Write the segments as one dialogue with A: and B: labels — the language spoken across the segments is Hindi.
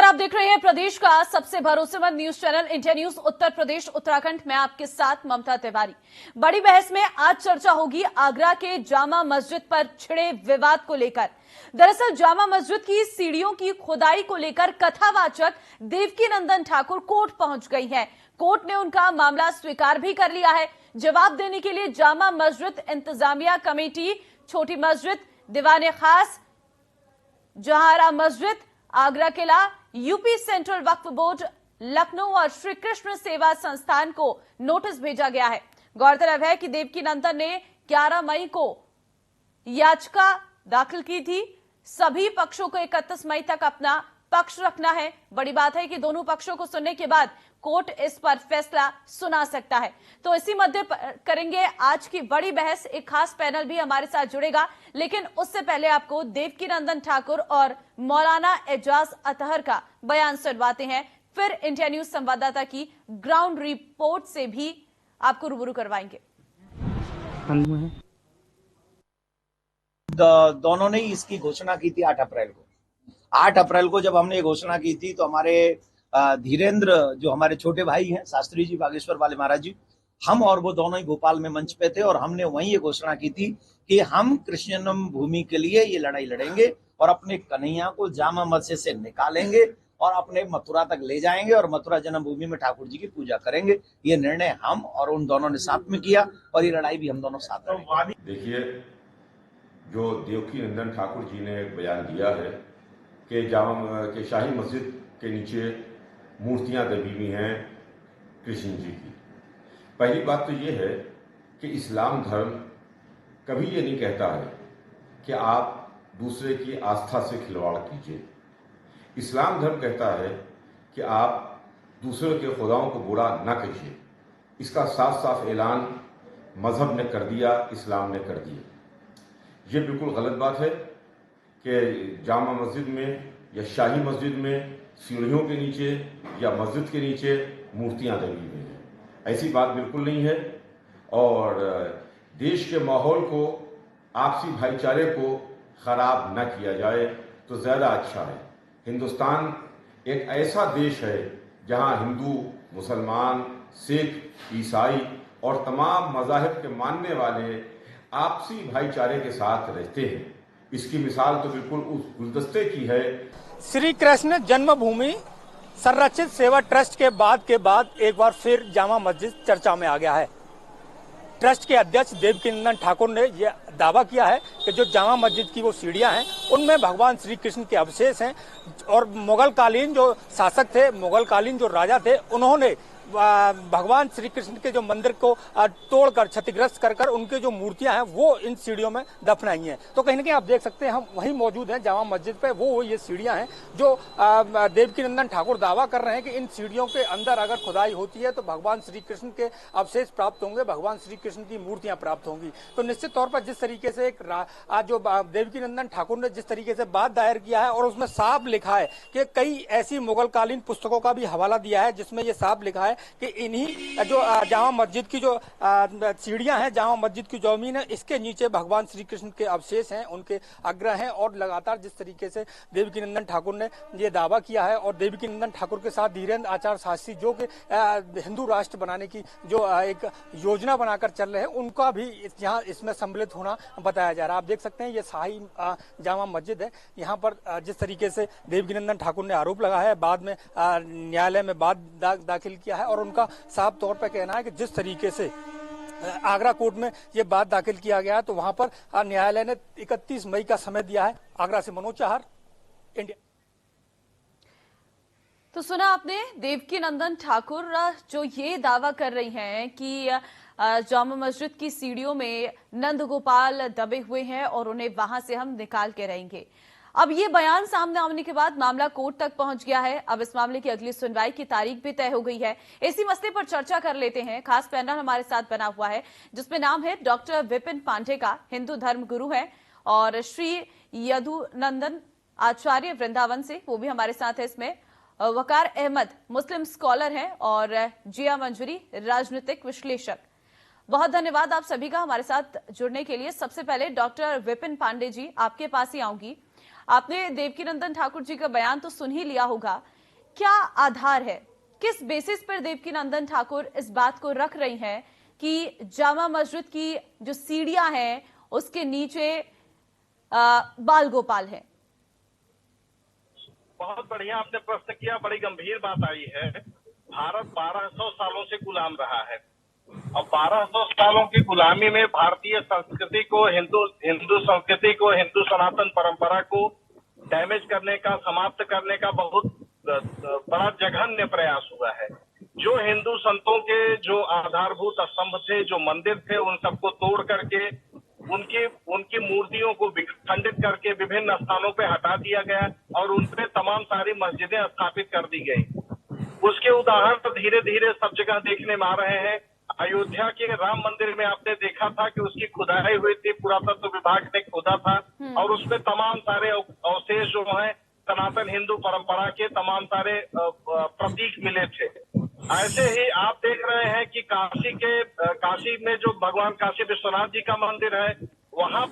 A: आप देख रहे हैं प्रदेश का सबसे भरोसेमंद news channel India news Uttar Pradesh Uttarakhand में आपके साथ ममता तिवारी। बड़ी बहस में आज चर्चा होगी आगरा के जामा मस्जिद पर छिड़े विवाद को लेकर। दरअसल जामा मस्जिद की सीढ़ियों की खुदाई को लेकर कथावाचक देवकीनंदन ठाकुर कोर्ट पहुंच गई हैं। कोर्ट ने उनका मामला स्वीकार भी कर लिया है। जवाब देने के लिए जामा मस्जिद इंतजामिया कमेटी, छोटी मस्जिद, दीवाने खास, जहारा मस्जिद, आगरा किला, यूपी सेंट्रल वक्फ बोर्ड लखनऊ और श्री कृष्ण सेवा संस्थान को नोटिस भेजा गया है। गौरतलब है कि देवकीनंदन ने 11 मई को याचिका दाखिल की थी। सभी पक्षों को 31 मई तक अपना पक्ष रखना है। बड़ी बात है कि दोनों पक्षों को सुनने के बाद कोर्ट इस पर फैसला सुना सकता है। तो इसी मध्य करेंगे आज की बड़ी बहस। एक खास पैनल भी हमारे साथ जुड़ेगा, लेकिन उससे पहले आपको देवकीनंदन ठाकुर और मौलाना एजाज अतहर का बयान सुनवाते हैं। फिर इंडिया न्यूज संवाददाता की ग्राउंड रिपोर्ट से भी आपको रूबरू करवाएंगे।
B: दोनों ने इसकी घोषणा की थी 8 अप्रैल को। 8 अप्रैल को जब हमने घोषणा की थी तो हमारे धीरेन्द्र जो हमारे छोटे भाई हैं, शास्त्री जी, बागेश्वर वाले महाराज जी, हम और वो दोनों ही भोपाल में मंच पे थे और हमने वहीं ये घोषणा की थी कि हम कृष्णजन्म भूमि के लिए ये लड़ाई लड़ेंगे और अपने कन्हैया को जामा मस्जिद से निकालेंगे और अपने मथुरा तक ले जाएंगे और मथुरा जन्मभूमि में ठाकुर जी की पूजा करेंगे। ये निर्णय हम और उन दोनों ने साथ में किया और ये लड़ाई भी हम दोनों साथ लड़ेंगे।
C: देखिए, जो देवकीनंदन ठाकुर जी ने बयान दिया है कि जामा के शाही मस्जिद के नीचे मूर्तियां दबी हुई हैं कृष्ण जी की। पहली बात तो ये है कि इस्लाम धर्म कभी ये नहीं कहता है कि आप दूसरे की आस्था से खिलवाड़ कीजिए। इस्लाम धर्म कहता है कि आप दूसरे के खुदाओं को बुरा न कीजिए। इसका साफ साफ ऐलान मजहब ने कर दिया, इस्लाम ने कर दिया। ये बिल्कुल गलत बात है कि जामा मस्जिद में या शाही मस्जिद में सीढ़ियों के नीचे या मस्जिद के नीचे मूर्तियां दबी हुई हैं। ऐसी बात बिल्कुल नहीं है और देश के माहौल को, आपसी भाईचारे को खराब न किया जाए तो ज़्यादा अच्छा है। हिंदुस्तान एक ऐसा देश है जहां हिंदू, मुसलमान, सिख, ईसाई और तमाम मज़ाहिब के मानने वाले आपसी भाईचारे के साथ रहते हैं। इसकी मिसाल तो बिल्कुल उस गुलदस्ते की है।
D: श्री कृष्ण जन्मभूमि संरक्षित सेवा ट्रस्ट के बाद एक बार फिर जामा मस्जिद चर्चा में आ गया है। ट्रस्ट के अध्यक्ष देवकीनंदन ठाकुर ने यह दावा किया है कि जो जामा मस्जिद की वो सीढ़ियां हैं उनमें भगवान श्री कृष्ण के अवशेष हैं और मुगल कालीन जो शासक थे, मुगल कालीन जो राजा थे, उन्होंने भगवान श्री कृष्ण के जो मंदिर को तोड़कर, क्षतिग्रस्त कर उनके जो मूर्तियां हैं वो इन सीढ़ियों में दफनाई हैं। तो कहीं ना कहीं आप देख सकते हैं हम वहीं मौजूद हैं जामा मस्जिद पे। वो ये सीढ़ियां हैं जो देवकीनंदन ठाकुर दावा कर रहे हैं कि इन सीढ़ियों के अंदर अगर खुदाई होती है तो भगवान श्री कृष्ण के अवशेष प्राप्त होंगे, भगवान श्री कृष्ण की मूर्तियां प्राप्त होंगी। तो निश्चित तौर पर जिस तरीके से जो देवकीनंदन ठाकुर ने जिस तरीके से बात दायर किया है और उसमें साफ लिखा है कि कई ऐसी मुगल कालीन पुस्तकों का भी हवाला दिया है जिसमें ये साफ लिखा है कि इन्हीं जो जामा मस्जिद की जो सीढ़ियां हैं, जामा मस्जिद की जमीन है, इसके नीचे भगवान श्री कृष्ण के अवशेष हैं, उनके अग्रह हैं। और लगातार जिस तरीके से देवकीनंदन ठाकुर ने ये दावा किया है और देवकीनंदन ठाकुर के साथ धीरेन्द्र आचार्य शास्त्री जो कि हिंदू राष्ट्र बनाने की जो एक योजना बनाकर चल रहे हैं, उनका भी यहाँ इसमें सम्मिलित होना बताया जा रहा है। आप देख सकते हैं ये शाही जामा मस्जिद है। यहाँ पर जिस तरीके से देवकीनंदन ठाकुर ने आरोप लगाया है, बाद में न्यायालय में बात दाखिल किया है और उनका साफ तौर पर कहना है कि जिस तरीके से आगरा कोर्ट में ये बात दाखिल किया गया तो वहां पर न्यायालय ने 31 मई का समय दिया है। आगरा से मनोज चाहर, इंडिया।
A: तो सुना आपने देवकीनंदन ठाकुर जो ये दावा कर रही हैं कि जामा मस्जिद की सीढ़ियों में नंद गोपाल दबे हुए हैं और उन्हें वहां से हम निकाल के रहेंगे। अब ये बयान सामने आने के बाद मामला कोर्ट तक पहुंच गया है। अब इस मामले की अगली सुनवाई की तारीख भी तय हो गई है। इसी मसले पर चर्चा कर लेते हैं। खास पैनल हमारे साथ बना हुआ है जिसमें नाम है डॉक्टर विपिन पांडे का, हिंदू धर्म गुरु है, और श्री यदुनंदन आचार्य वृंदावन से, वो भी हमारे साथ है इसमें। वकार अहमद मुस्लिम स्कॉलर हैं और जिया मंजूरी राजनीतिक विश्लेषक। बहुत धन्यवाद आप सभी का हमारे साथ जुड़ने के लिए। सबसे पहले डॉक्टर विपिन पांडे जी, आपके पास ही आऊंगी। आपने देवकीनंदन ठाकुर जी का बयान तो सुन ही लिया होगा क्या आधार है, किस बेसिस पर देवकीनंदन ठाकुर इस बात को रख रही हैं कि जामा मस्जिद की जो सीढ़ियां हैं उसके नीचे बाल गोपाल है?
E: बहुत बढ़िया आपने प्रश्न किया, बड़ी गंभीर बात आई है। भारत 1200 सालों से गुलाम रहा है और 1200 सालों की गुलामी में भारतीय संस्कृति को, हिंदू संस्कृति को, हिंदू सनातन परंपरा को डैमेज करने का, समाप्त करने का बहुत बड़ा जघन्य प्रयास हुआ है। जो हिंदू संतों के जो आधारभूत स्तंभ थे, जो मंदिर थे, उन सबको तोड़ करके उनकी मूर्तियों को खंडित करके विभिन्न स्थानों पे हटा दिया गया और उन पे तमाम सारी मस्जिदें स्थापित कर दी गई। उसके उदाहरण तो धीरे धीरे सब जगह देखने में आ रहे हैं। अयोध्या के राम मंदिर में आपने देखा था कि उसकी खुदाई हुई थी, पुरातत्व विभाग ने खोदा था और उसमें तमाम सारे अवशेष जो हैं सनातन हिंदू परंपरा के तमाम सारे प्रतीक मिले थे। ऐसे ही आप देख रहे हैं कि काशी में जो भगवान काशी विश्वनाथ जी का मंदिर है, वहां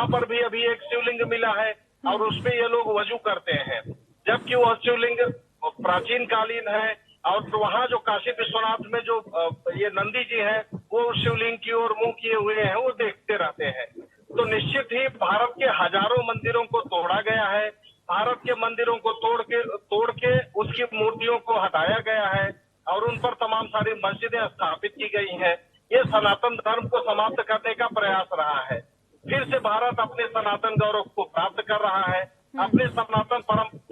E: पर भी अभी एक शिवलिंग मिला है और उसपे ये लोग वजू करते हैं, जबकि वह शिवलिंग प्राचीन कालीन है। और वहाँ जो काशी विश्वनाथ में जो ये नंदी जी हैं, वो शिवलिंग की ओर मुंह किए हुए हैं, वो देखते रहते हैं। तो निश्चित ही भारत के हजारों मंदिरों को तोड़ा गया है। भारत के मंदिरों को तोड़ के उसकी मूर्तियों को हटाया गया है और उन पर तमाम सारी मस्जिदें स्थापित की गई हैं। ये सनातन धर्म को समाप्त करने का प्रयास रहा है। फिर से भारत अपने सनातन गौरव को प्राप्त कर रहा है, अपने सनातन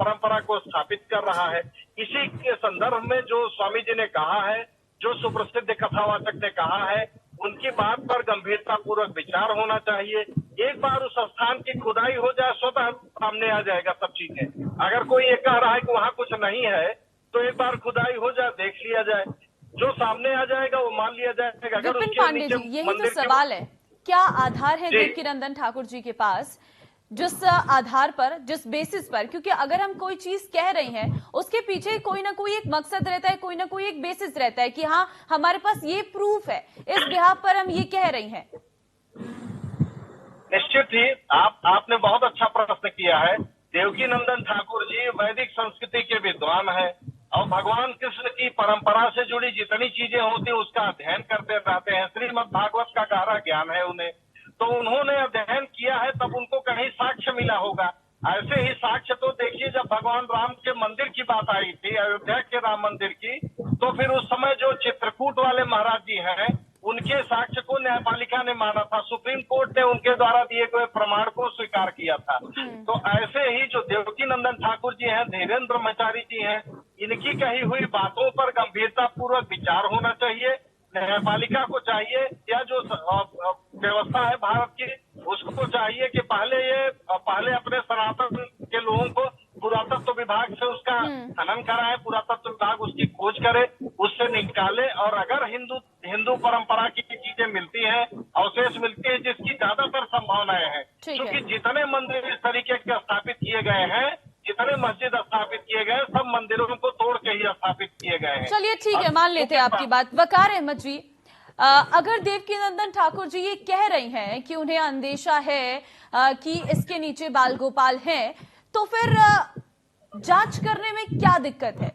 E: परंपरा को स्थापित कर रहा है। इसी के संदर्भ में जो स्वामी जी ने कहा है, जो सुप्रसिद्ध कथावाचक ने कहा है, उनकी बात पर गंभीरता पूर्वक विचार होना चाहिए। एक बार उस स्थान की खुदाई हो जाए, स्वतः सामने आ जाएगा सब चीजें। अगर कोई ये कह रहा है कि वहाँ कुछ नहीं है, तो एक बार खुदाई हो जाए, देख लिया जाए, जो सामने आ जाएगा वो मान लिया जाएगा। अगर
A: विपिन
E: उसके
A: पांडे जी, यही तो सवाल है, क्या आधार है देवकीनंदन ठाकुर जी के पास, जिस आधार पर, जिस बेसिस पर, क्योंकि अगर हम कोई चीज कह रहे हैं उसके पीछे कोई ना कोई एक मकसद रहता है, कोई ना कोई एक बेसिस रहता है कि हाँ हमारे पास ये प्रूफ है, इस बिहाफ पर हम ये कह रही हैं।
E: निश्चित ही आपने बहुत अच्छा प्रश्न किया है। देवकीनंदन ठाकुर जी वैदिक संस्कृति के विद्वान है और भगवान कृष्ण की परंपरा से जुड़ी जितनी चीजें होती हैं उसका अध्ययन करते रहते हैं। श्रीमद् भागवत का गहरा ज्ञान है उन्हें, तो उन्होंने अध्ययन किया है, तब उनको कहीं साक्ष्य मिला होगा। ऐसे ही साक्ष्य तो देखिए, जब भगवान राम के मंदिर की बात आई थी, अयोध्या के राम मंदिर की, तो फिर उस समय जो चित्रकूट वाले महाराज जी हैं, उनके साक्ष्य को न्यायपालिका ने माना था। सुप्रीम कोर्ट ने उनके द्वारा दिए गए प्रमाण को स्वीकार किया था। तो ऐसे ही जो देवकीनंदन ठाकुर जी हैं, धीरेन्द्र ब्रह्मचारी जी हैं, इनकी कही हुई बातों पर गंभीरता पूर्वक विचार होना चाहिए। न्यायपालिका को चाहिए, या जो व्यवस्था है भारत की, उसको चाहिए कि पहले अपने सनातन के लोगों को पुरातत्व विभाग से उसका खनन कराए, पुरातत्व विभाग उसकी खोज करे, उससे निकाले। और अगर हिंदू परंपरा की चीजें मिलती हैं, अवशेष मिलती है, जिसकी ज्यादातर संभावनाएं हैं, क्योंकि जितने मंदिर इस तरीके के स्थापित किए गए हैं, जितने मस्जिद स्थापित किए गए, सब मंदिरों को तोड़ के ही स्थापित किए गए हैं।
A: चलिए ठीक है, मान लेते हैं आपकी बात। वकार अहमद जी, अगर देवकीनंदन ठाकुर जी ये कह रही हैं कि उन्हें अंदेशा है कि इसके नीचे बाल गोपाल हैं, तो फिर जांच करने में क्या दिक्कत है?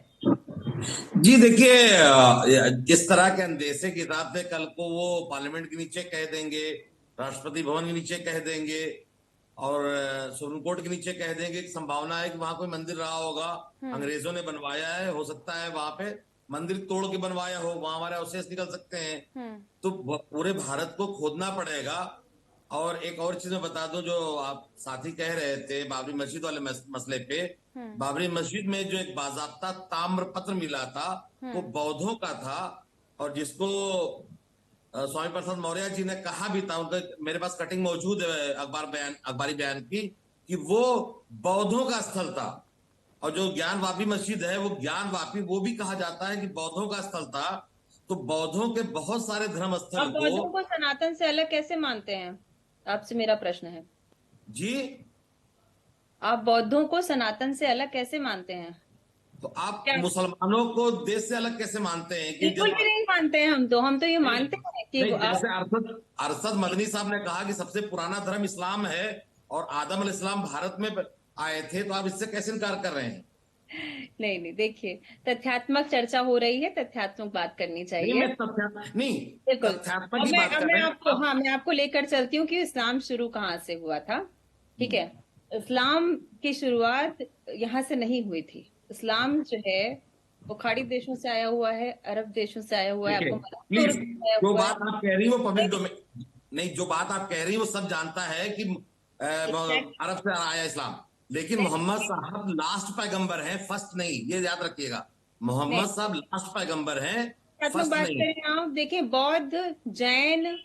F: जी देखिए, इस तरह के अंदेशे के हिसाब से कल को वो पार्लियामेंट के नीचे कह देंगे, राष्ट्रपति भवन के नीचे कह देंगे और सुप्रीम कोर्ट के नीचे कह देंगे कि संभावना है कि वहां कोई मंदिर रहा होगा, अंग्रेजों ने बनवाया है, हो सकता है वहां पे मंदिर तोड़ के बनवाया हो, वहां हमारे अवशेष निकल सकते हैं। तो पूरे भारत को खोदना पड़ेगा। और एक और चीज मैं बता दूं, जो आप साथी कह रहे थे बाबरी मस्जिद वाले मसले पे, बाबरी मस्जिद में जो एक बाजाबता ताम्र पत्र मिला था, वो बौद्धों का था और जिसको स्वामी प्रसाद मौर्य जी ने कहा भी था, उनका मेरे पास कटिंग मौजूद है अखबारी बयान की, कि वो बौद्धों का स्थल था। और जो ज्ञानवापी मस्जिद है, वो ज्ञानवापी, वो भी कहा जाता है कि बौद्धों का स्थल था। तो बौद्धों के बहुत सारे धर्म स्थल
G: आप बौद्धों को सनातन से अलग कैसे मानते हैं? आपसे मेरा प्रश्न है
F: जी,
G: आप बौद्धों को सनातन से अलग कैसे मानते हैं?
F: तो आप मुसलमानों को देश से अलग कैसे मानते हैं? कि
G: बिल्कुल भी नहीं मानते हैं। हम तो ये मानते हैं कि
F: जैसे अरशद मदनी साहब ने कहा कि सबसे पुराना धर्म इस्लाम है और आदम अलैहिस्सलाम भारत में आए थे, तो आप इससे कैसे इनकार कर रहे हैं?
G: नहीं नहीं, देखिए, तथ्यात्मक चर्चा हो रही है, तथ्यात्मक बात करनी
F: नहीं
G: चाहिए।
F: मैं तथ्यात्मक नहीं,
G: बिल्कुल।
F: तथ्यात्मक
G: अब
F: की बात कर
G: मैं
F: रहे हैं
G: आपको,
F: आप।
G: हाँ, मैं आपको लेकर चलती हूँ कि इस्लाम शुरू कहाँ से हुआ था। ठीक है, इस्लाम की शुरुआत यहाँ से नहीं हुई थी। इस्लाम जो है वो खाड़ी देशों से आया हुआ है, अरब देशों से आया हुआ है,
F: देखिए
G: आपको
F: प्लीज,
G: तुर्क से आया
F: जो
G: हुआ
F: बात आप कह रही हो पब्लिक
G: है।
F: डोमेन नहीं, जो बात आप कह रही हो वो सब जानता है कि अरब से आया इस्लाम, लेकिन मोहम्मद साहब लास्ट पैगंबर हैं, फर्स्ट नहीं, ये याद रखिएगा।
G: नहीं,
F: मोहम्मद साहब लास्ट पैगंबर हैं,
G: तथ्यात्मक
F: फर्स्ट
G: बात
F: नहीं।
G: करें आप, देखें, बौद्ध, जैन,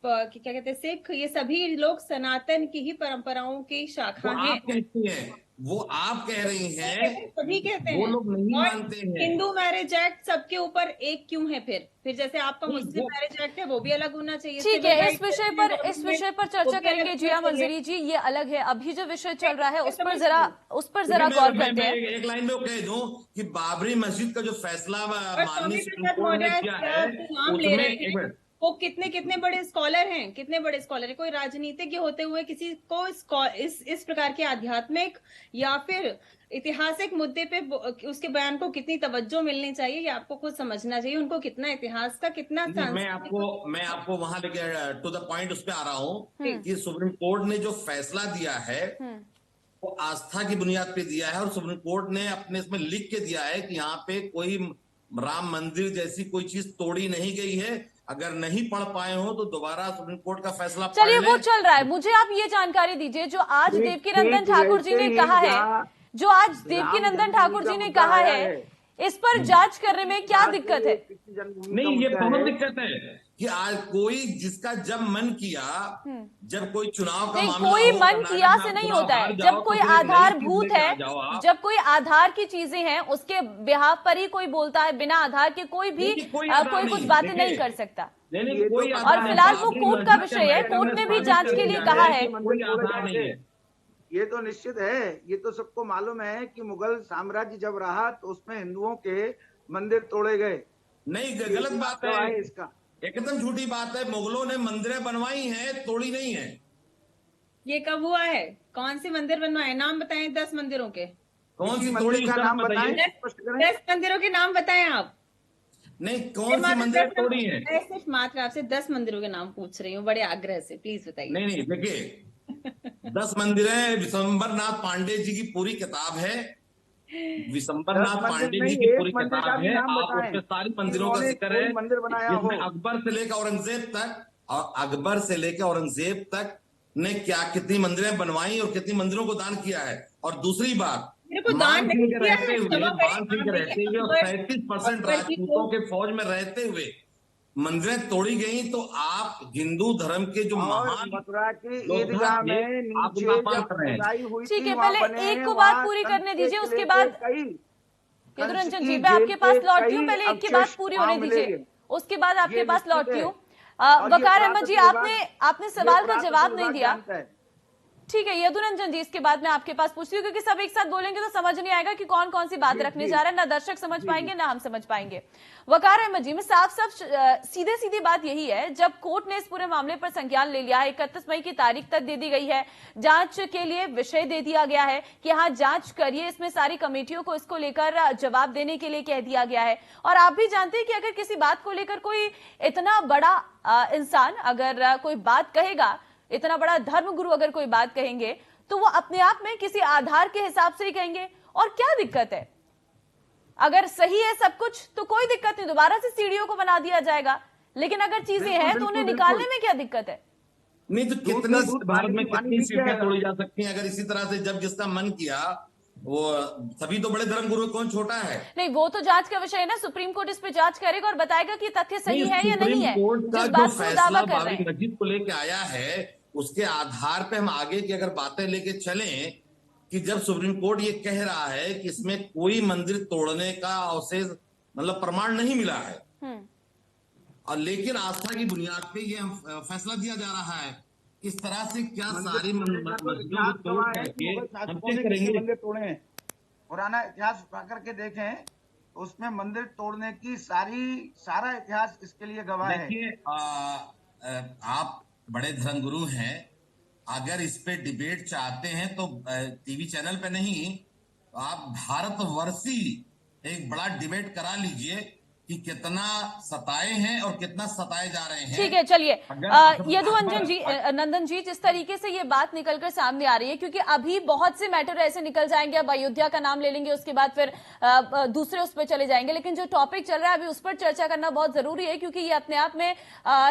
G: क्या कहते हैं, सिख, ये सभी लोग सनातन की ही परंपराओं की शाखा
F: वो
G: हैं।
F: आप कहती हैं, वो आप कह रही हैं,
G: सभी कहते
F: वो
G: हैं।
F: लोग नहीं
G: और
F: मानते हैं।
G: हिंदू मैरिज एक्ट सबके ऊपर एक क्यों है? फिर जैसे आपका
F: नहीं,
G: मुस्लिम
F: वो
G: मैरिज एक्ट है, वो भी अलग होना चाहिए।
A: ठीक
G: सिविल
A: है,
G: राइट्स
A: इस विषय पर चर्चा करेंगे जिया मंजरी जी, ये अलग है। अभी जो विषय चल रहा है उस पर जरा गौर करते हैं।
F: एक लाइन में वो कह दूं कि बाबरी मस्जिद का जो फैसला
G: और
F: माननीय
G: स्वामी
F: सुप्रीम
G: प्रसाद
F: कोर्ट ने
G: मौर्य
F: किया है,
G: नाम ले
F: उसमें
G: रहे
F: एक
G: थे,
F: मिनट,
G: वो कितने बड़े स्कॉलर हैं, कितने बड़े स्कॉलर हैं। कोई राजनीतिज्ञ होते हुए किसी को इस प्रकार के आध्यात्मिक या फिर ऐतिहासिक मुद्दे पे उसके बयान को कितनी तवज्जो मिलनी चाहिए, ये आपको खुद समझना चाहिए। उनको कितना इतिहास का, कितना
F: मैं आपको वहां लेके टू द पॉइंट उस पे आ रहा हूं
G: हम्म।
F: कि सुप्रीम कोर्ट ने जो फैसला दिया है वो आस्था की बुनियाद पे दिया है, और सुप्रीम कोर्ट ने अपने इसमें लिख के दिया है कि यहाँ पे कोई राम मंदिर जैसी कोई चीज तोड़ी नहीं गई है। अगर नहीं पढ़ पाए हो तो दोबारा सुप्रीम कोर्ट का फैसला पढ़
A: चलिए, वो
F: लें।
A: चल रहा है। मुझे आप ये जानकारी दीजिए, जो आज देवकीनंदन ठाकुर जी ने कहा है, जो आज देवकीनंदन ठाकुर जी ने कहा है, इस पर जांच करने में क्या दिक्कत है?
F: नहीं, ये बहुत दिक्कत है कि आज कोई जिसका जब मन किया, जब कोई चुनाव का
A: नहीं,
F: मामला
A: कोई
F: हो,
A: मन
F: कर्नाटक
A: किया
F: में
A: से
F: आप
A: नहीं
F: चुनाव
A: होता
F: हार
A: है।
F: जाओ,
A: जब कोई
F: तो फिर एक नई चीज
A: आधारभूत
F: लेके आ
A: है,
F: जाओ आप।
A: जब कोई आधार की चीजें हैं, उसके बिहाफ पर ही कोई बोलता है। बिना आधार के कोई भी
F: देखिए, कोई आधार
A: कोई
F: नहीं,
A: कुछ बातें
F: देखिए,
A: नहीं कर सकता।
F: नहीं कोई
A: और
F: आधार नहीं।
A: फिलहाल वो
F: बाबरी
A: कोर्ट का
F: मस्जिद
A: विषय है,
F: मैटर
A: कोर्ट
F: में
A: ने भी
F: साबित
A: जांच
F: कर
A: के लिए
F: दिया
A: कहा
F: है
A: है।
F: कि कोई आधार नहीं है।
H: ये तो निश्चित है, ये तो सबको मालूम है कि मुगल साम्राज्य जब रहा तो उसमें हिंदुओं के मंदिर तोड़े गए।
F: नहीं, गलत बात है,
H: इसका
F: एकदम झूठी बात है। मुगलों ने मंदिरें बनवाई हैं, तोड़ी नहीं है।
G: ये कब हुआ है? कौन से मंदिर बनवाए? नाम बताएं 10 मंदिरों के।
F: कौन सी
H: मंदिर
F: तोड़ी
H: का
F: उसका
H: नाम
F: बताइए।
H: बताएं, स्पष्ट करें।
G: 10 मंदिरों के नाम बताएं आप।
F: नहीं, कौन सी मंदिरें तोड़ी हैं?
G: मैं सिर्फ मात्र आपसे 10 मंदिरों के नाम पूछ रही हूँ, बड़े आग्रह से, प्लीज बताइए।
F: नहीं, देखिए 10 मंदिरें, विशंबरनाथ पांडे जी की पूरी किताब है, विशंबरनाथ पांडे जी की पूरी किताब है। आप उसमें सारी मंदिरों का जिक्र है,
H: मंदिर बनाया हो।
F: जिसमें अकबर से लेकर औरंगजेब तक, और अकबर से लेकर औरंगजेब तक ने क्या कितनी मंदिरें बनवाई और कितनी मंदिरों को दान किया है। और दूसरी बात,
G: मेरे को दान
F: मान
G: नहीं
F: सिंह के
G: किया
F: रहते
G: है,
F: हुए,
G: क्षमा करें,
F: मान सिंह के
G: आप
F: रहते हुए और
G: देखिए,
F: 37%
G: अकबर जी
F: राजपूतों
G: को-
F: के फौज में रहते हुए मंदिरें तोड़ी गई, तो आप हिंदू धर्म के जो
H: और
F: महान
H: मथुरा की
F: योद्धा
H: ईदगाह
F: थे,
H: में
F: आप
H: नीचे
F: उनका अपमान
H: जब
F: कर रहे हैं।
H: खुदाई हुई
A: ठीक
H: थी,
A: है,
H: वहाँ
A: पहले
H: बने
A: एक
H: हैं,
A: को बात
H: वहाँ
A: पूरी
H: कंस
A: करने
H: के
A: दीजिए, उसके
H: किले
A: बाद
H: के कई
A: यदुरंजन
H: कंस
A: जी,
H: की
A: मैं आपके
H: जेल
A: पास
H: के
A: लौटती हूँ।
H: कई
A: पहले एक की बात
H: अवशेष
A: पूरी
H: वहाँ
A: होने दीजिए,
H: मिलेंगे।
A: उसके बाद आपके
H: ये
A: पास
H: निश्चित
A: लौटती
H: है।
A: हूँ।
H: और ये
A: वकार अहमद जी,
H: पुरातत्व
A: आपने सवाल का
H: पुरातत्व
A: जवाब नहीं
H: विभाग
A: दिया।
H: जानता है।
A: ठीक है यदुरंजन जी, इसके बाद मैं आपके पास पूछती हूँ, क्योंकि सब एक साथ बोलेंगे तो समझ नहीं आएगा कि कौन कौन सी बात रखने जा रहे हैं। ना दर्शक समझ पाएंगे, ना हम समझ पाएंगे। वकार अहमद जी, में साफ सीधे सीधी बात यही है, जब कोर्ट ने इस पूरे मामले पर संज्ञान ले लिया है, 31 मई की तारीख तक दे दी गई है, जांच के लिए विषय दे दिया गया है कि हाँ जांच करिए, इसमें सारी कमेटियों को इसको लेकर जवाब देने के लिए कह दिया गया है। और आप भी जानते हैं कि अगर किसी बात को लेकर कोई इतना बड़ा इंसान अगर कोई बात कहेगा, इतना बड़ा धर्मगुरु अगर कोई बात कहेंगे, तो वो अपने आप में किसी आधार के हिसाब से ही कहेंगे। और क्या दिक्कत है? अगर सही है सब कुछ तो कोई दिक्कत नहीं, दोबारा से सीढ़ियों को बना दिया जाएगा। लेकिन अगर चीजें हैं तो उन्हें निकालने में क्या दिक्कत है?
F: नहीं तो कितनी भारत में कितनी सीटें तोड़ी जा सकती हैं अगर इसी तरह से जब जिसका मन किया वो। सभी तो बड़े धर्मगुरु, कौन छोटा है?
A: नहीं, वो तो जांच का विषय है ना। सुप्रीम कोर्ट इस पे जांच करेगा और बताएगा कि तथ्य सही है या नहीं है।
F: सुप्रीम कोर्ट का
A: जिस
F: जो
A: बात को दावा
F: फैसला
A: कर रहे
F: बाबरी
A: हैं,
F: मस्जिद को लेके आया है, उसके आधार पे हम आगे की अगर बातें लेके चलें कि जब सुप्रीम कोर्ट ये कह रहा है कि इसमें कोई मंदिर तोड़ने का अवशेष मतलब प्रमाण नहीं मिला है, और लेकिन आस्था की बुनियाद पे ये फैसला दिया जा रहा है, इस तरह से क्या सारी मस्जिदों को तोड़ करके हम क्या करेंगे?
H: मंदिर तोड़े हैं, पुराना इतिहास उठा करके देखें, उसमें मंदिर तोड़ने की सारा इतिहास इसके लिए गवाह है।
F: देखिए आप बड़े धर्मगुरु हैं, अगर इस पे डिबेट चाहते हैं तो टीवी चैनल पे नहीं, आप भारतवर्षी एक बड़ा डिबेट करा लीजिए कि कितना सताए हैं और कितना सताए जा रहे हैं।
A: ठीक है, चलिए यदुवंजन जी, नंदन जी, जिस तरीके से ये बात निकलकर सामने आ रही है, क्योंकि अभी बहुत से मैटर ऐसे निकल जाएंगे, अब अयोध्या का नाम ले लेंगे, उसके बाद फिर दूसरे उस पर चले जाएंगे, लेकिन जो टॉपिक चल रहा है अभी उस पर चर्चा करना बहुत जरूरी है, क्योंकि ये अपने आप में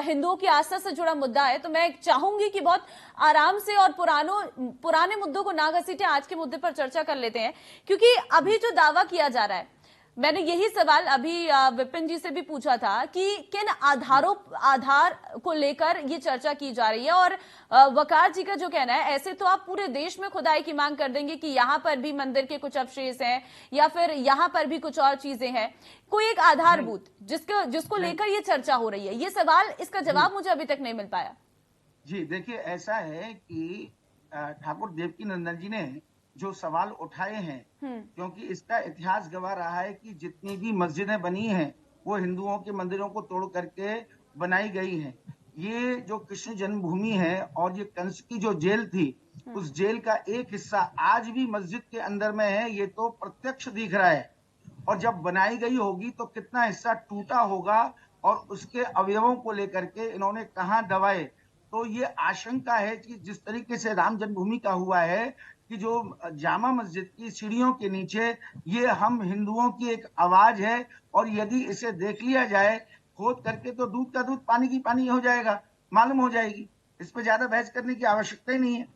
A: हिंदुओं की आस्था से जुड़ा मुद्दा है। तो मैं चाहूंगी कि बहुत आराम से और पुराने मुद्दों को ना घसीटे, आज के मुद्दे पर चर्चा कर लेते हैं, क्योंकि अभी जो दावा किया जा रहा है, मैंने यही सवाल अभी विपिन जी से भी पूछा था कि किन आधार को लेकर ये चर्चा की जा रही है। और वकार जी का जो कहना है, ऐसे तो आप पूरे देश में खुदाई की मांग कर देंगे कि यहाँ पर भी मंदिर के कुछ अवशेष हैं या फिर यहाँ पर भी कुछ और चीजें हैं, कोई एक आधारभूत जिसको लेकर ये चर्चा हो रही है। ये सवाल, इसका जवाब मुझे अभी तक नहीं मिल पाया।
H: जी देखिए, ऐसा है कि ठाकुर देवकी नंदन जी ने जो सवाल उठाए हैं, क्योंकि इसका इतिहास गवाह रहा है कि जितनी भी मस्जिदें बनी हैं वो हिंदुओं के मंदिरों को तोड़ करके बनाई गई हैं। ये जो कृष्ण जन्मभूमि है और ये कंस की जो जेल थी, उस जेल का एक हिस्सा आज भी मस्जिद के अंदर में है, ये तो प्रत्यक्ष दिख रहा है। और जब बनाई गई होगी तो कितना हिस्सा टूटा होगा और उसके अवयवों को लेकर के इन्होंने कहाँ दबाए। तो ये आशंका है कि जिस तरीके से राम जन्मभूमि का हुआ है कि जो जामा मस्जिद की सीढ़ियों के नीचे ये हम हिंदुओं की एक आवाज है, और यदि इसे देख लिया जाए खोद करके तो दूध का दूध पानी की पानी हो जाएगा, मालूम हो जाएगी। इस पे ज्यादा बहस करने की आवश्यकता ही नहीं है।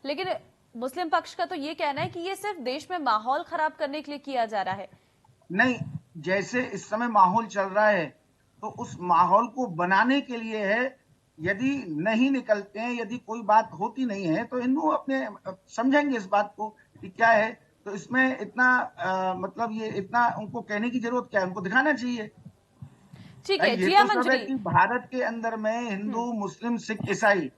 A: लेकिन मुस्लिम पक्ष का तो ये कहना है कि ये सिर्फ देश में माहौल खराब करने के लिए किया जा रहा है।
H: नहीं, जैसे इस समय माहौल चल रहा है तो उस माहौल को बनाने के लिए है। यदि नहीं निकलते हैं, यदि कोई बात होती नहीं है तो हिंदू अपने समझेंगे इस बात को कि क्या है। तो इसमें इतना मतलब ये इतना उनको कहने की जरूरत क्या है, उनको दिखाना चाहिए।
A: ठीक है,
H: ये
A: जिया
H: तो सब है कि
A: मंजरी,
H: भारत के अंदर में हिंदू, मुस्लिम, सिख, ईसाई,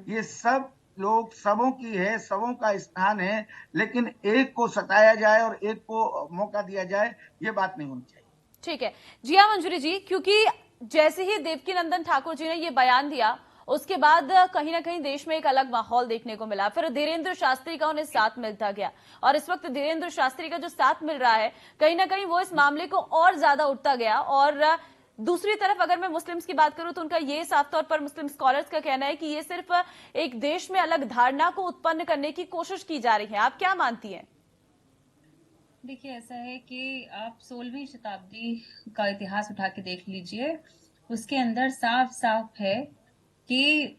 H: ये सब लोग सबों की है, सबों का स्थान है, लेकिन एक को सताया जाए और एक को मौका दिया जाए, ये बात नहीं होनी चाहिए।
A: ठीक है जिया मंजरी जी, क्योंकि जैसे ही देवकी नंदन ठाकुर जी ने ये बयान दिया, उसके बाद कहीं ना कहीं देश में एक अलग माहौल देखने को मिला। फिर धीरेन्द्र शास्त्री का उन्हें साथ मिलता गया, और इस वक्त धीरेन्द्र शास्त्री का जो साथ मिल रहा है, कहीं ना कहीं वो इस मामले को और ज्यादा उठता गया। और दूसरी तरफ अगर मैं मुस्लिम्स की बात करूं तो उनका ये साफ तौर पर मुस्लिम स्कॉलर्स का कहना है कि ये सिर्फ एक देश में अलग धारणा को उत्पन्न करने की कोशिश की जा रही है। आप क्या मानती हैं?
G: देखिए, ऐसा है कि आप 16वीं शताब्दी का इतिहास उठा के देख लीजिए, उसके अंदर साफ साफ है कि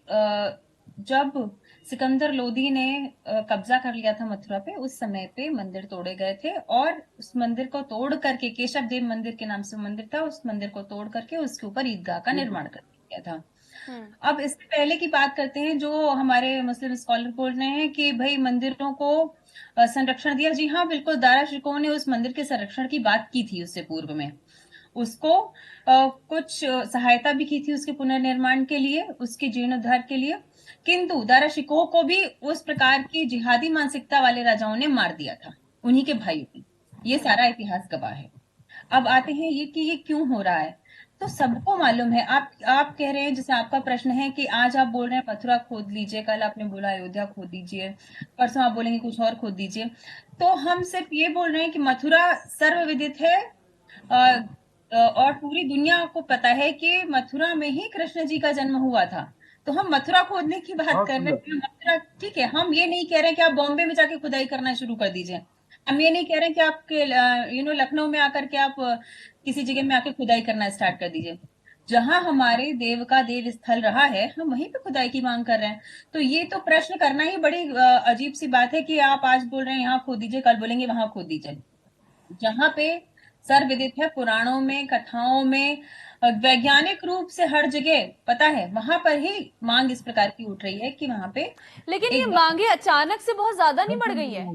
G: जब सिकंदर लोदी ने कब्जा कर लिया था मथुरा पे, उस समय पे मंदिर तोड़े गए थे, और उस मंदिर को तोड़ करके, केशव देव मंदिर के नाम से मंदिर था, उस मंदिर को तोड़ करके उसके ऊपर ईदगाह का निर्माण कर दिया था। अब इससे पहले की बात करते हैं, जो हमारे मुस्लिम स्कॉलर बोल रहे हैं कि भाई मंदिरों को संरक्षण दिया। जी हाँ, बिल्कुल, दारा शिकोह ने उस मंदिर के संरक्षण की बात की थी उससे पूर्व में, उसको कुछ सहायता भी की थी उसके पुनर्निर्माण के लिए, उसके जीर्णोद्धार के लिए, किंतु दारा शिकोह को भी उस प्रकार की जिहादी मानसिकता वाले राजाओं ने मार दिया था, उन्हीं के भाइयों ने। ये सारा इतिहास गवाह है। अब आते हैं ये कि ये क्यों हो रहा है, तो सबको मालूम है। आप कह रहे हैं, जैसे आपका प्रश्न है कि आज आप बोल रहे हैं मथुरा खोद लीजिए, कल आपने बोला अयोध्या खोद दीजिए, परसों आप बोलेंगे कुछ और खोद दीजिए। तो हम सिर्फ ये बोल रहे हैं कि मथुरा सर्वविदित है, और पूरी दुनिया को पता है कि मथुरा में ही कृष्ण जी का जन्म हुआ था। तो हम मथुरा खोदने की बात कर रहे हैं। मथुरा ठीक है, हम ये नहीं कह रहे कि आप बॉम्बे में जाके खुदाई करना शुरू कर दीजिए, हम ये नहीं कह रहे कि आपके लखनऊ में आकर के आप किसी जगह में आके खुदाई करना स्टार्ट कर दीजिए। जहां हमारे देव का देव स्थल रहा है, हम वहीं पे खुदाई की मांग कर रहे हैं। तो ये तो प्रश्न करना ही बड़ी अजीब सी बात है कि आप आज बोल रहे हैं यहाँ खोद दीजिए, कल बोलेंगे वहां खोद दीजिए। जहां पे सर्वविदित है, पुराणों में, कथाओं में, वैज्ञानिक रूप से हर जगह पता है, वहां पर ही मांग इस प्रकार की उठ रही है कि वहां पे।
A: लेकिन ये मांगे अचानक से बहुत ज्यादा नहीं बढ़ गई है?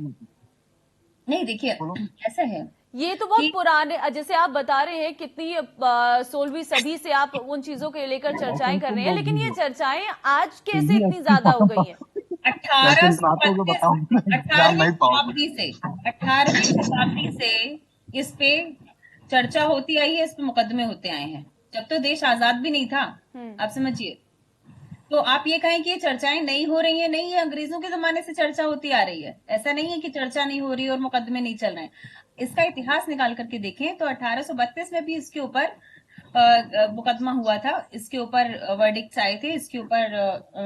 G: नहीं, देखिए ऐसा है,
A: ये तो बहुत पुराने, जैसे आप बता रहे हैं कितनी 16वीं सदी से आप उन चीजों के लेकर चर्चाएं कर रहे हैं, लेकिन ये चर्चाएं आज कैसे इतनी ज्यादा हो गई हैं?
G: 18वीं शताब्दी से इस पे चर्चा होती आई है, इस पे मुकदमे होते आए हैं, जब तो देश आजाद भी नहीं था। आप समझिए, तो आप ये कहें कि ये चर्चाएं नहीं हो रही है, नहीं, ये अंग्रेजों के जमाने से चर्चा होती आ रही है। ऐसा नहीं है कि चर्चा नहीं हो रही है और मुकदमे नहीं चल रहे हैं। इसका इतिहास निकाल करके देखें तो 1832 में भी इसके ऊपर मुकदमा हुआ था, इसके ऊपर वर्डिक्ट्स आए थे, इसके ऊपर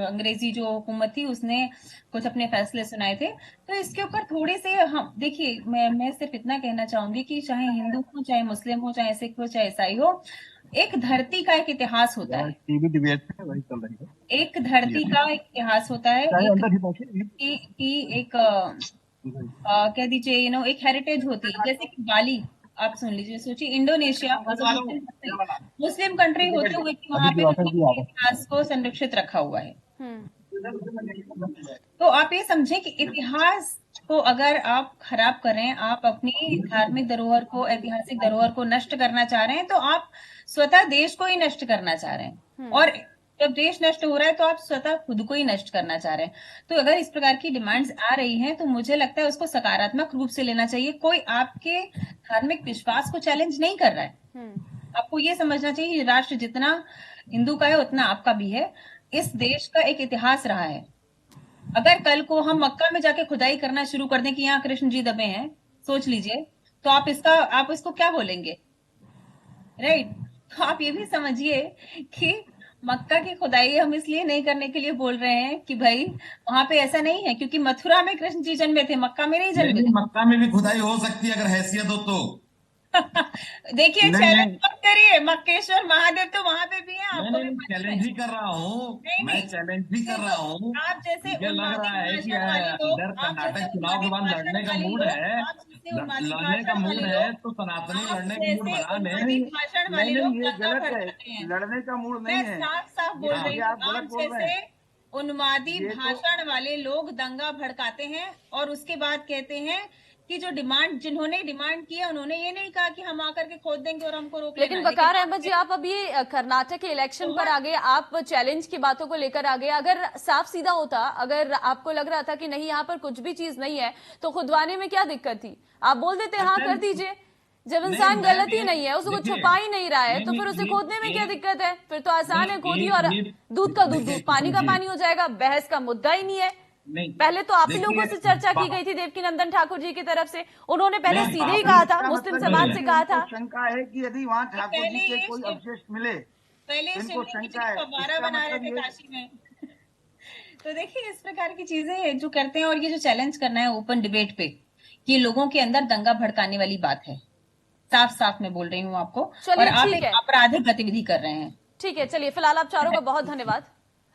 G: अंग्रेजी जो हुकूमत थी उसने कुछ अपने फैसले सुनाए थे। तो इसके ऊपर थोड़े से हम देखिए, मैं सिर्फ इतना कहना चाहूंगी कि चाहे हिंदू हो, चाहे मुस्लिम हो, चाहे सिख हो, चाहे ईसाई हो, एक धरती का एक इतिहास होता है।
H: टीवी डिबेट पे वही चल रही है।
G: एक धरती का एक इतिहास होता है, एक कह दीजिए एक हेरिटेज होती है। जैसे कि बाली आप सुन लीजिए, सोचिए इंडोनेशिया मुस्लिम कंट्री होते हुए कि वहां पे इतिहास को संरक्षित रखा हुआ है। तो आप ये समझें कि इतिहास को अगर आप खराब करें, आप अपनी धार्मिक धरोहर को, ऐतिहासिक धरोहर को नष्ट करना चाह रहे हैं, तो आप स्वतः देश को ही नष्ट करना चाह रहे हैं। और जब देश नष्ट हो रहा है तो आप स्वतः खुद को ही नष्ट करना चाह रहे हैं। तो अगर इस प्रकार की डिमांड्स आ रही हैं तो मुझे लगता है उसको सकारात्मक रूप से लेना चाहिए। कोई आपके धार्मिक विश्वास को चैलेंज नहीं कर रहा है। आपको ये समझना चाहिए राष्ट्र जितना हिंदू का है उतना आपका भी है। इस देश का एक इतिहास रहा है। अगर कल को हम मक्का में जाके खुदाई करना शुरू कर दें कि यहाँ कृष्ण जी दबे हैं, सोच लीजिए, तो आप इसको क्या बोलेंगे, राइट? तो आप ये भी समझिए कि मक्का की खुदाई हम इसलिए नहीं करने के लिए बोल रहे हैं कि भाई वहां पे ऐसा नहीं है, क्योंकि मथुरा में कृष्ण जी जन्मे थे, मक्का में नहीं जन्मे थे।
F: मक्का में भी खुदाई हो सकती है अगर हैसियत हो तो।
G: देखिए, चैलेंज मत करिए, मक्केश्वर महादेव तो वहां पे भी है। आपको भी
F: चैलेंज ही कर रहा हूँ, मैं चैलेंज भी कर रहा हूँ।
G: आप जैसे
F: मुझे लग रहा है कि इधर कर्नाटक चुनाव के बाद लड़ने का मूड है, लड़ने का मूड है, तो सनातनी लड़ने का मूड बना ले।
G: भाषण वाले लोग
H: ये गलत है, लड़ने का मूड नहीं है।
G: साफ साफ बोल रही हूँ, आप जैसे उन्मादी भाषण वाले लोग दंगा भड़काते हैं और उसके बाद कहते हैं कि जो जिन्होंने डिमांड की है उन्होंने ये नहीं कहा कि हम आकर के खोद देंगे और हमको रोक
A: लेकिन वकार अहमद जी, आप अभी कर्नाटक के इलेक्शन पर आ गए, आप चैलेंज की बातों को लेकर आ गए। अगर साफ सीधा होता, अगर आपको लग रहा था कि नहीं यहाँ पर कुछ भी चीज नहीं है, तो खुदवाने में क्या दिक्कत थी? आप बोल देते हाँ कर दीजिए। जब इंसान गलत ही नहीं है, उसको छुपा ही नहीं रहा है, तो फिर उसे खोदने में क्या दिक्कत है? फिर तो आसान है, खोदिए और दूध का दूध, पानी का पानी हो जाएगा। बहस का मुद्दा ही नहीं है। पहले तो आप ही लोगों से चर्चा की गई थी देवकीनंदन ठाकुर जी की तरफ से, उन्होंने पहले सीधे ही कहा था, मुस्लिम समाज से कहा था।
H: शंका है कि यदि वहाँ ठाकुर जी के कोई अवशेष मिले,
G: पहले
H: इनको शंका है,
G: बना रहे थे काशी में। तो देखिए, इस प्रकार की चीजें जो करते हैं, और ये जो चैलेंज करना है ओपन डिबेट पे, ये लोगों के अंदर दंगा भड़काने वाली बात है। साफ साफ मैं बोल रही हूँ आपको, और आप एक आपराधिक गतिविधि कर रहे हैं।
A: ठीक है, चलिए, फिलहाल आप चारों का बहुत धन्यवाद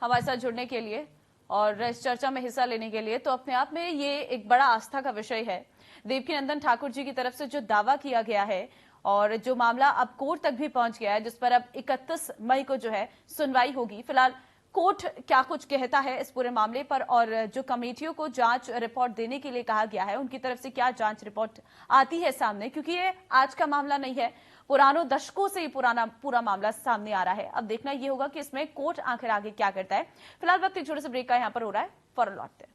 A: हमारे साथ जुड़ने के लिए और इस चर्चा में हिस्सा लेने के लिए। तो अपने आप में ये एक बड़ा आस्था का विषय है। देवकीनंदन ठाकुर जी की तरफ से जो दावा किया गया है और जो मामला अब कोर्ट तक भी पहुंच गया है, जिस पर अब 31 मई को जो है सुनवाई होगी। फिलहाल कोर्ट क्या कुछ कहता है इस पूरे मामले पर, और जो कमेटियों को जांच रिपोर्ट देने के लिए कहा गया है, उनकी तरफ से क्या जांच रिपोर्ट आती है सामने, क्योंकि ये आज का मामला नहीं है, पुरानों दशकों से पूरा मामला सामने आ रहा है। अब देखना यह होगा कि इसमें कोर्ट आखिर आगे क्या करता है। फिलहाल वक्त एक छोटे से ब्रेक का यहां पर हो रहा है, फौरन लौटते हैं।